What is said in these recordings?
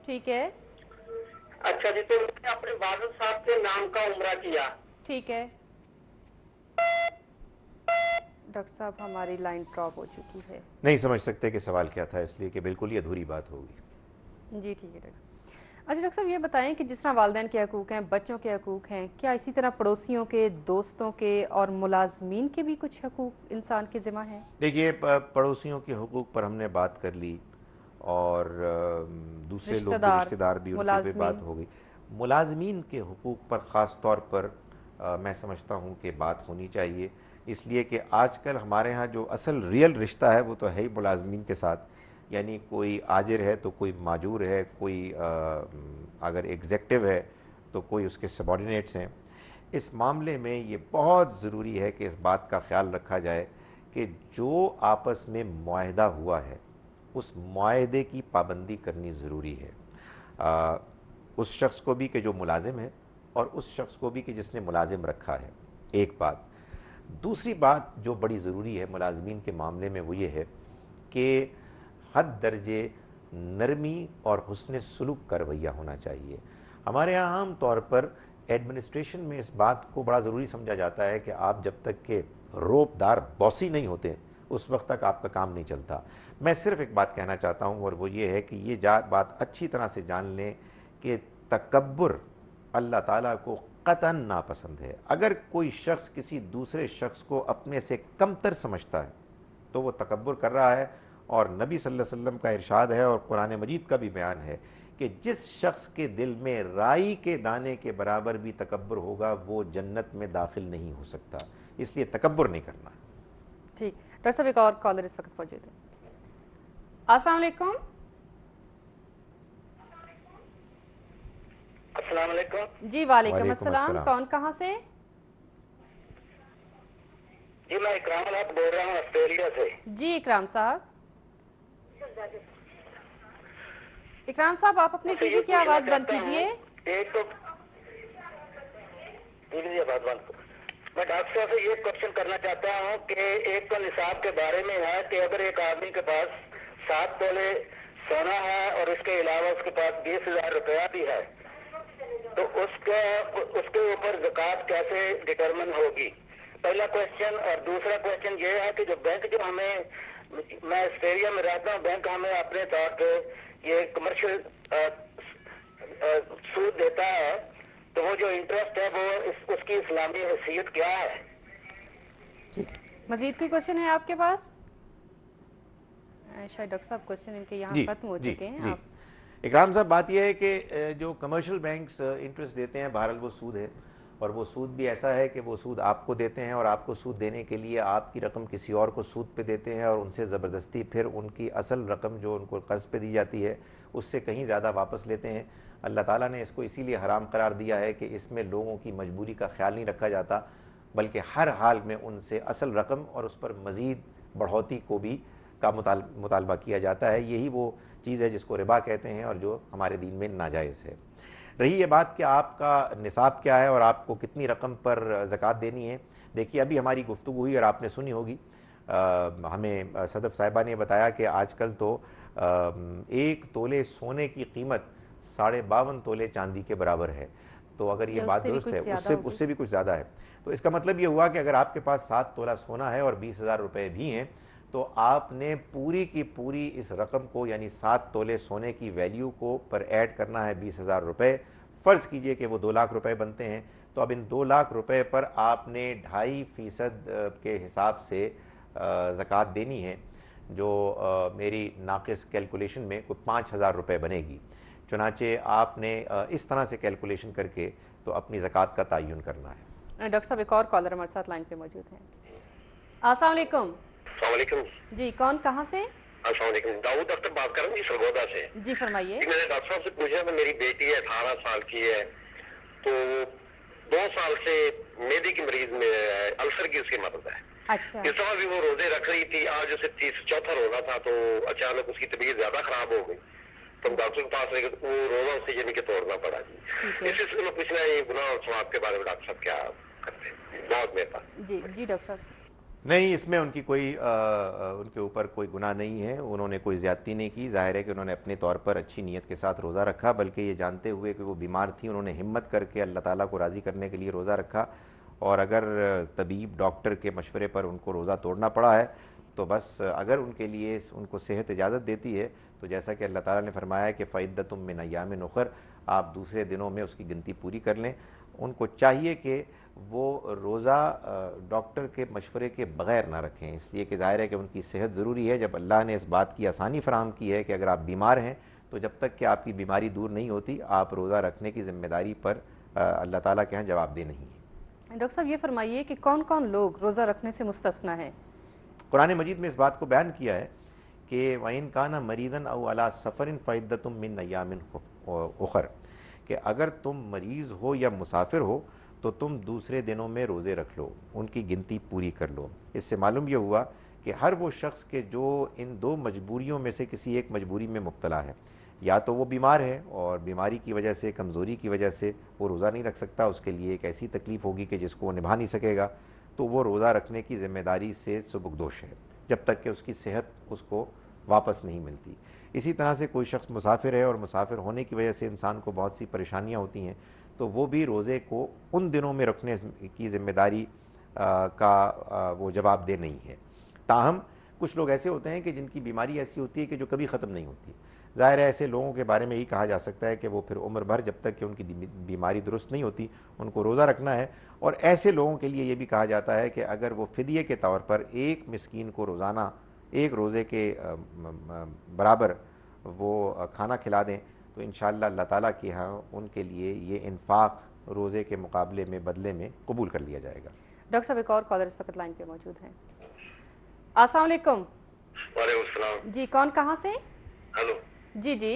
ٹھیک ہے اچھا جی، تو میں نے اپنے والد صاحب کے نام کا عمرہ کیا. ٹھیک ہے. ڈاکٹر صاحب ہماری لائن ڈراپ ہو چکی ہے. نہیں سمجھ سکتے کہ سوال کیا تھا، اس لیے کہ بالکل یہ ادھوری بات ہوگی. جی ٹھیک ہے ڈاکٹر صاحب. اچھا ڈاکٹر صاحب یہ بتائیں کہ جس طرح والدین کے حقوق ہیں، بچوں کے حقوق ہیں، کیا اسی طرح پڑوسیوں کے، دوستوں کے اور ملازمین کے بھی کچھ حقوق انسان کے ذمہ ہیں؟ دیکھیے پڑوسیوں کے حقوق پر ہم نے بات کر لی، اور دوسرے لوگ بھی، رشتہ دار بھی، ان کی بھی ملازمین. بات ہو گئی. ملازمین کے حقوق پر خاص طور پر میں سمجھتا ہوں کہ بات ہونی چاہیے، اس لیے کہ آج کل ہمارے ہاں جو اصل ریئل رشتہ ہے وہ تو ہے ہی ملازمین کے ساتھ. یعنی کوئی آجر ہے تو کوئی ماجور ہے، کوئی اگر ایگزیکٹو ہے تو کوئی اس کے سبارڈینیٹس ہیں. اس معاملے میں یہ بہت ضروری ہے کہ اس بات کا خیال رکھا جائے کہ جو آپس میں معاہدہ ہوا ہے اس معاہدے کی پابندی کرنی ضروری ہے، اس شخص کو بھی کہ جو ملازم ہے اور اس شخص کو بھی کہ جس نے ملازم رکھا ہے. ایک بات. دوسری بات جو بڑی ضروری ہے ملازمین کے معاملے میں وہ یہ ہے کہ حد درجے نرمی اور حسن سلوک کا رویہ ہونا چاہیے. ہمارے یہاں عام طور پر ایڈمنسٹریشن میں اس بات کو بڑا ضروری سمجھا جاتا ہے کہ آپ جب تک کہ روپ دار باسی نہیں ہوتے اس وقت تک آپ کا کام نہیں چلتا. میں صرف ایک بات کہنا چاہتا ہوں، اور وہ یہ ہے کہ یہ بات اچھی طرح سے جان لیں کہ تکبر اللہ تعالیٰ کو قطعاً ناپسند ہے. اگر کوئی شخص کسی دوسرے شخص کو اپنے سے کمتر سمجھتا ہے تو وہ تکبر کر رہا ہے، اور نبی صلی اللہ علیہ وسلم کا ارشاد ہے اور قرآن مجید کا بھی بیان ہے کہ جس شخص کے دل میں رائی کے دانے کے برابر بھی تکبر ہوگا وہ جنت میں داخل نہیں ہو سکتا. اس لیے تکبر نہیں کرنا. ٹھیک. ڈاکٹر صاحب ایک اور کالر اس وقت موجود ہے. السلام علیکم. السلام علیکم. جی وعلیکم السلام. کون کہاں سے؟ جی میں اکرام الحق بول رہا ہوں آسٹریلیا سے. جی اکرام صاحب. اکرام صاحب آپ اپنے ٹی وی کی آواز بند کیجئے. ایک تو بات بند. میں ڈاکٹر صاحب سے یہ کوشچن کرنا چاہتا ہوں کہ ایک تو نصاب کے بارے میں ہے کہ اگر ایک آدمی کے پاس 7 تولے سونا ہے اور اس کے علاوہ اس کے پاس 20,000 روپیہ بھی ہے تو اس کے اوپر زکوٰۃ کیسے ڈٹرمن ہوگی؟ پہلا کوشچن. اور دوسرا کوشچن یہ ہے کہ جو بینک جو ہمیں، میں آسٹریلیا میں رہتا ہوں، بینک ہمیں اپنے طور پہ یہ کمرشل سود دیتا ہے تو وہ جو انٹرسٹ ہے وہ اس کی اسلامی حیثیت کیا ہے؟ مزید کوئی کوشچن ہے آپ کے پاس؟ شاید ڈاکٹر صاحب کوشچن ان کے یہاں ختم ہو چکے ہیں. آپ اکرام صاحب بات یہ ہے کہ جو کمرشل بینکس انٹرسٹ دیتے ہیں بہرحال وہ سود ہے، اور وہ سود بھی ایسا ہے کہ وہ سود آپ کو دیتے ہیں اور آپ کو سود دینے کے لیے آپ کی رقم کسی اور کو سود پہ دیتے ہیں اور ان سے زبردستی پھر ان کی اصل رقم جو ان کو قرض پہ دی جاتی ہے اس سے کہیں زیادہ واپس لیتے ہیں. اللہ تعالیٰ نے اس کو اسی لیے حرام قرار دیا ہے کہ اس میں لوگوں کی مجبوری کا خیال نہیں رکھا جاتا، بلکہ ہر حال میں ان سے اصل رقم اور اس پر مزید بڑھوتی کو بھی کا مطالبہ کیا جاتا ہے. یہی وہ چیز ہے جس کو ربا کہتے ہیں اور جو ہمارے دین میں ناجائز ہے. رہی یہ بات کہ آپ کا نصاب کیا ہے اور آپ کو کتنی رقم پر زکوٰۃ دینی ہے، دیکھیے ابھی ہماری گفتگو ہوئی اور آپ نے سنی ہوگی، ہمیں صدف صاحبہ نے بتایا کہ آج کل تو 1 تولے سونے کی قیمت 52.5 تولے چاندی کے برابر ہے. تو اگر یہ بات درست ہے اس سے بھی کچھ زیادہ ہے. تو اس کا مطلب یہ ہوا کہ اگر آپ کے پاس 7 تولہ سونا ہے اور 20,000 روپے بھی ہیں تو آپ نے پوری کی پوری اس رقم کو یعنی 7 تولے سونے کی ویلیو کو پر ایڈ کرنا ہے 20,000 روپے. فرض کیجئے کہ وہ 2 لاکھ روپے بنتے ہیں تو اب ان 2 لاکھ روپے پر آپ نے 2.5% کے حساب سے زکوٰۃ دینی ہے، جو میری ناقص کیلکولیشن میں کوئی 5,000 روپے بنے گی. چنانچہ آپ نے اس طرح سے کیلکولیشن کر کے تو اپنی زکوٰۃ کا تعین کرنا ہے. ڈاکٹر صاحب ایک اور کالر ہمارے ساتھ لائن پہ موجود ہیں. السلام علیکم. السلام علیکم. جی کون کہاں سے؟ السلام علیکم. داؤد اختر بات کر رہا ہوں جی سرگودا سے. جی فرمائیے. میں نے ڈاکٹر صاحب سے پوچھا کہ میری بیٹی ہے 18 سال کی ہے تو 2 سال سے میدے کی مریض میں السر کی اس کی مرض ہے. اچھا. اس دفعہ بھی وہ روزے رکھ رہی تھی، آج اسے 34 روزہ تھا تو اچانک اس کی طبیعت زیادہ خراب ہو گئی تو ہم ڈاکٹر کے پاس رہے وہ روزہ اسے یعنی کہ توڑنا پڑا جی. اس سلسلے میں پوچھنا ہے یہ گناہ اور ثواب کے بارے میں ڈاکٹر صاحب کیا کرتے ہیں؟ بہت مہربانی. جی ڈاکٹر صاحب. نہیں، اس میں ان کی کوئی ان کے اوپر کوئی گناہ نہیں ہے، انہوں نے کوئی زیادتی نہیں کی. ظاہر ہے کہ انہوں نے اپنے طور پر اچھی نیت کے ساتھ روزہ رکھا، بلکہ یہ جانتے ہوئے کہ وہ بیمار تھی انہوں نے ہمت کر کے اللہ تعالیٰ کو راضی کرنے کے لیے روزہ رکھا. اور اگر طبیب ڈاکٹر کے مشورے پر ان کو روزہ توڑنا پڑا ہے تو بس اگر ان کے لیے ان کو صحت اجازت دیتی ہے تو جیسا کہ اللہ تعالیٰ نے فرمایا ہے کہ فَعِدَّةٌ مِّنْ أَيَّامٍ أُخَرَ، آپ دوسرے دنوں میں اس کی گنتی پوری کر لیں. ان کو چاہیے کہ وہ روزہ ڈاکٹر کے مشورے کے بغیر نہ رکھیں، اس لیے کہ ظاہر ہے کہ ان کی صحت ضروری ہے. جب اللہ نے اس بات کی آسانی فراہم کی ہے کہ اگر آپ بیمار ہیں تو جب تک کہ آپ کی بیماری دور نہیں ہوتی آپ روزہ رکھنے کی ذمہ داری پر اللہ تعالیٰ کے ہاں جواب دہ نہیں ہے. ڈاکٹر صاحب یہ فرمائیے کہ کون کون لوگ روزہ رکھنے سے مستثنیٰ ہیں؟ قرآن مجید میں اس بات کو بیان کیا ہے کہ وَإِن كَانَ مَرِيضًا أَوْ عَلَىٰ سَفَرٍ فَعِدَّةٌ مِّنْ أَيَّامٍ أُخَرَ، کہ اگر تم مریض ہو یا مسافر ہو تو تم دوسرے دنوں میں روزے رکھ لو، ان کی گنتی پوری کر لو. اس سے معلوم یہ ہوا کہ ہر وہ شخص کے جو ان دو مجبوریوں میں سے کسی ایک مجبوری میں مبتلا ہے، یا تو وہ بیمار ہے اور بیماری کی وجہ سے کمزوری کی وجہ سے وہ روزہ نہیں رکھ سکتا، اس کے لیے ایک ایسی تکلیف ہوگی کہ جس کو وہ نبھا نہیں سکے گا، تو وہ روزہ رکھنے کی ذمہ داری سے سبکدوش ہے جب تک کہ اس کی صحت اس کو واپس نہیں ملتی. اسی طرح سے کوئی شخص مسافر ہے اور مسافر ہونے کی وجہ سے انسان کو بہت سی پریشانیاں ہوتی ہیں تو وہ بھی روزے کو ان دنوں میں رکھنے کی ذمہ داری کا وہ جواب دہ نہیں ہے. تاہم کچھ لوگ ایسے ہوتے ہیں کہ جن کی بیماری ایسی ہوتی ہے کہ جو کبھی ختم نہیں ہوتی. ظاہر ہے ایسے لوگوں کے بارے میں یہی کہا جا سکتا ہے کہ وہ پھر عمر بھر جب تک کہ ان کی بیماری درست نہیں ہوتی ان کو روزہ رکھنا ہے. اور ایسے لوگوں کے لیے یہ بھی کہا جاتا ہے کہ اگر وہ فدیے کے طور پر ایک مسکین کو روزانہ ایک روزے کے برابر وہ کھانا کھلا دیں تو انشاءاللہ اللہ تعالیٰ کے ہاں ان کے لیے یہ انفاق روزے کے مقابلے میں بدلے میں قبول کر لیا جائے گا. ڈاکٹر صاحب ایک اور کالر اس وقت لائن پہ موجود ہیں. السلام علیکم. وعلیکم السلام. جی کون کہاں سے؟ ہلو. جی جی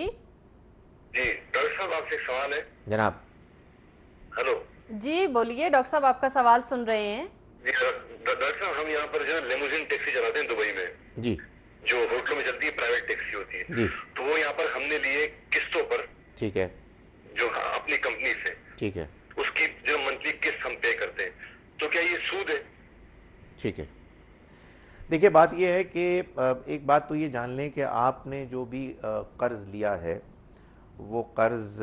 جی ڈاکٹر صاحب آپ سے ایک سوال ہے. جناب. ہلو. جی بولیے ڈاکٹر صاحب آپ کا سوال سن رہے ہیں. جی ڈاکٹر صاحب ہم یہاں پر جو ہے لیموزین ٹیکسی چلاتے ہیں دبئی میں. جی. جو ہوٹلوں میں چلتی ہے پرائیویٹ ٹیکسی ہوتی ہے. جی. تو وہ یہاں پر ہم نے لیے قسطوں پر. ٹھیک ہے. جو اپنی کمپنی سے. ٹھیک ہے. اس کی جو منتھلی قسط ہم پے کرتے ہیں تو کیا یہ سود ہے؟ ٹھیک ہے. دیکھیے بات یہ ہے کہ ایک بات تو یہ جان لیں کہ آپ نے جو بھی قرض لیا ہے وہ قرض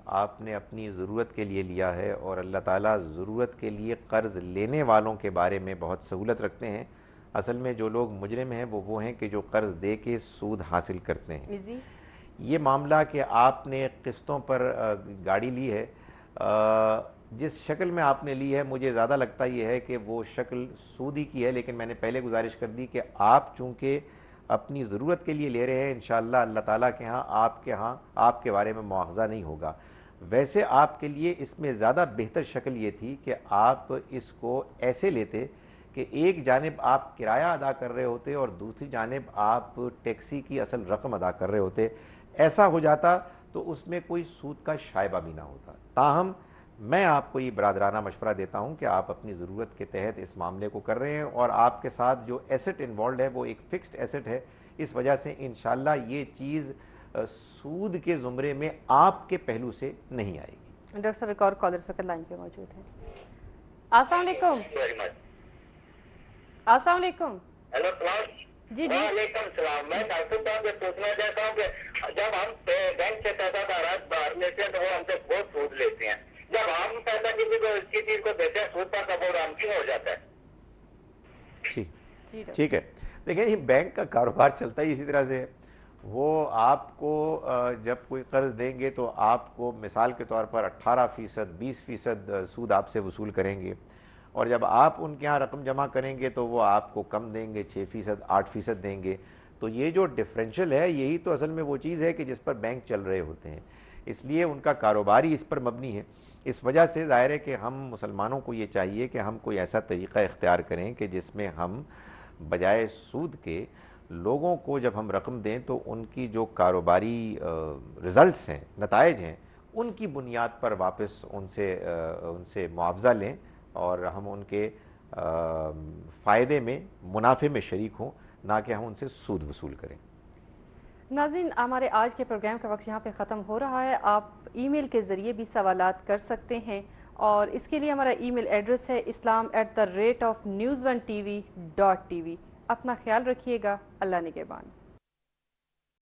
آپ نے اپنی ضرورت کے لیے لیا ہے اور اللہ تعالیٰ ضرورت کے لیے قرض لینے والوں کے بارے میں بہت سہولت رکھتے ہیں. اصل میں جو لوگ مجرم ہیں وہ ہیں کہ جو قرض دے کے سود حاصل کرتے ہیں. یہ معاملہ کہ آپ نے قسطوں پر گاڑی لی ہے، جس شکل میں آپ نے لی ہے مجھے زیادہ لگتا یہ ہے کہ وہ شکل سودی کی ہے. لیکن میں نے پہلے گزارش کر دی کہ آپ چونکہ اپنی ضرورت کے لیے لے رہے ہیں انشاءاللہ اللہ تعالیٰ کے ہاں آپ کے بارے میں مواخذہ نہیں ہوگا. ویسے آپ کے لیے اس میں زیادہ بہتر شکل یہ تھی کہ آپ اس کو ایسے لیتے کہ ایک جانب آپ کرایہ ادا کر رہے ہوتے اور دوسری جانب آپ ٹیکسی کی اصل رقم ادا کر رہے ہوتے. ایسا ہو جاتا تو اس میں کوئی سود کا شائبہ بھی نہ ہوتا. تاہم میں آپ کو یہ برادرانہ مشورہ دیتا ہوں کہ آپ اپنی ضرورت کے تحت اس معاملے کو کر رہے ہیں اور آپ کے ساتھ جو ایسٹ انوالوڈ ہے وہ ایک فکسڈ ایسٹ ہے. اس وجہ سے انشاءاللہ یہ چیز سود کے زمرے میں آپ کے پہلو سے نہیں آئے گی. ڈاکٹر صاحب ایک اور کالر اس وقت لائن پہ موجود ہیں. السلام علیکم. السلام علیکم. ہیلو. جی جی. وعلیکم السلام. میں ڈاکٹر صاحب سے پوچھنا چاہتا ہوں کہ جب ہم بینک سے پیسہ باہر لیتے ہیں تو وہ ہم سے بہت سود لیتے ہیں. جب ہم پیسہ کسی کو اس چیز کو دیتے ہیں سود پر وہ رام کیوں ہو جاتا ہے؟ ٹھیک ہے. دیکھیں یہ بینک کا کاروبار چلتا ہی اسی طرح سے. وہ آپ کو جب کوئی قرض دیں گے تو آپ کو مثال کے طور پر 18%، 20% سود آپ سے وصول کریں گے اور جب آپ ان کے ہاں رقم جمع کریں گے تو وہ آپ کو کم دیں گے، 6%، 8% دیں گے. تو یہ جو ڈفرینشل ہے یہی تو اصل میں وہ چیز ہے کہ جس پر بینک چل رہے ہوتے ہیں. اس لیے ان کا کاروبار ہی اس پر مبنی ہے. اس وجہ سے ظاہر ہے کہ ہم مسلمانوں کو یہ چاہیے کہ ہم کوئی ایسا طریقہ اختیار کریں کہ جس میں ہم بجائے سود کے لوگوں کو جب ہم رقم دیں تو ان کی جو کاروباری رزلٹس ہیں، نتائج ہیں، ان کی بنیاد پر واپس ان سے معاوضہ لیں اور ہم ان کے فائدے میں، منافع میں شریک ہوں، نہ کہ ہم ان سے سود وصول کریں. ناظرین ہمارے آج کے پروگرام کا وقت یہاں پہ ختم ہو رہا ہے. آپ ای میل کے ذریعے بھی سوالات کر سکتے ہیں اور اس کے لیے ہمارا ای میل ایڈریس ہے islam@news1tv.tv. اپنا خیال رکھیے گا. اللہ نگہبان.